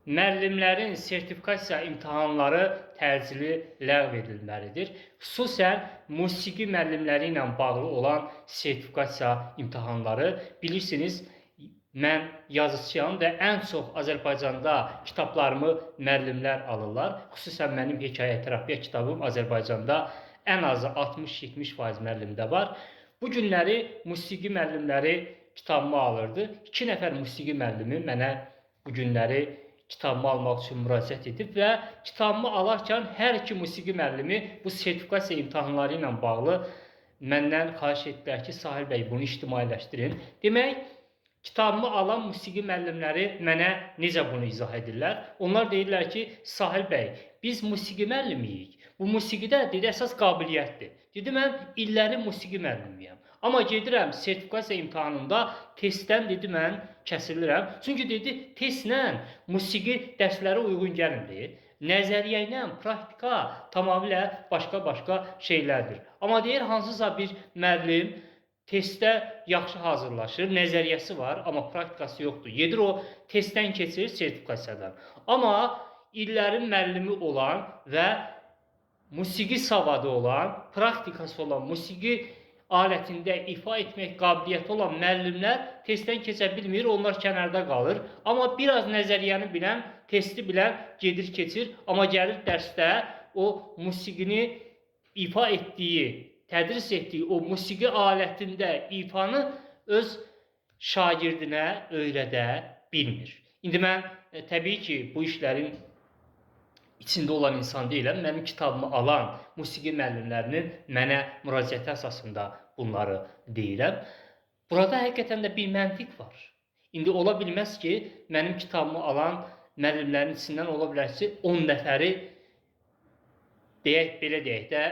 müəllimlərin sertifikasiya imtahanları təcili ləğv edilməlidir. Xüsusən musiqi müəllimləri ilə bağlı olan sertifikasiya imtahanları, bilirsiniz, mən yazıçıyam və ən çox Azərbaycanda kitablarımı müəllimlər alırlar. Xüsusən mənim hekayə terapiya kitabım Azərbaycanda ən azı 60-70% müəllimdə var. Bu günləri musiqi müəllimləri kitabımı alırdı. 2 nəfər musiqi müəllimi mənə bu günləri kitabımı almaq üçün müraciət edib və kitabımı alarkən hər iki musiqi müəllimi bu sertifikasiya imtahanları ilə bağlı məndən xahiş etdilər ki, Sahil bəy, bunu ictimailəşdirin. Demək, kitabımı alan musiqi müəllimləri mənə necə bunu izah edirlər? Onlar deyirlər ki, Sahil bəy, biz musiqi müəllimiyik. Bu musiqidə dedi, əsas qabiliyyətdir. Dedi, mən illərin musiqi müəllimiyəm. Amma gedirəm sertifikasiya imtahanında testdən dedi, mən kəsilirəm. Çünki dedi, testlə musiqi dərsləri uyğun gəlmir. Nəzəriyyə ilə praktika tamamilə başqa şeylərdir. Amma deyir, hansısa bir müəllim testdə yaxşı hazırlaşır, nəzəriyyəsi var, amma praktikası yoxdur. Gedir o testdən keçir sertifikasiyadan. Amma illərin müəllimi olan və musiqi savadı olan, praktikası olan, musiqi alətində ifa etmək qabiliyyəti olan müəllimlər testdən keçə bilmir, onlar kənarda qalır. Amma biraz nəzəriyyəni bilən, testi bilən gedir, keçir. Amma gəlir dərsdə o musiqini ifa etdiyi, tədris etdiyi o musiqi alətində ifanı öz şagirdinə öyrədə bilmir. İndi mən təbii ki, bu işlərin içində olan insan deyiləm. Mənim kitabımı alan musiqi müəllimlərinin mənə müraciəti əsasında bunları deyirəm. Burada həqiqətən də bir məntiq var. İndi ola bilməz ki, mənim kitabımı alan müəllimlərin içindən ola bilər ki, 10 nəfəri belə deyək də,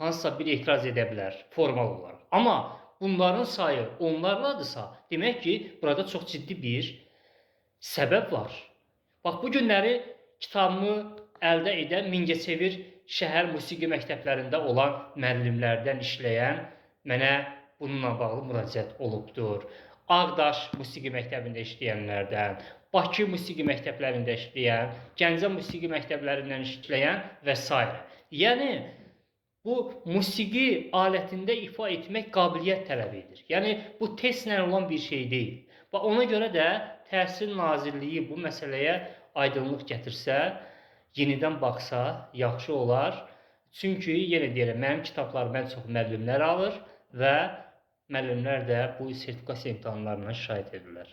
hansısa bir etiraz edə bilər formal olaraq. Amma bunların sayı onlarladırsa, demək ki, burada çox ciddi bir səbəb var. Bax, bu günləri kitabımı əldə edən Mingəçevir şəhər musiqi məktəblərində olan müəllimlərdən işləyən mənə bununla bağlı müraciət olubdur. Ağdaş musiqi məktəbində işləyənlərdən, Bakı musiqi məktəblərində işləyən, Gəncə musiqi məktəblərindən işləyən və s. Yəni, bu musiqi alətində ifa etmək qabiliyyət tələb edir. Yəni, bu testlə olan bir şey deyil. Və ona görə də Təhsil Nazirliyi bu məsələyə aydınlıq gətirsə, yenidən baxsa, yaxşı olar. Çünki, yenə deyirəm, mənim kitablarım ən çox müəllimlər alır və müəllimlər də bu sertifikasiya imtahanlarına şahid edirlər.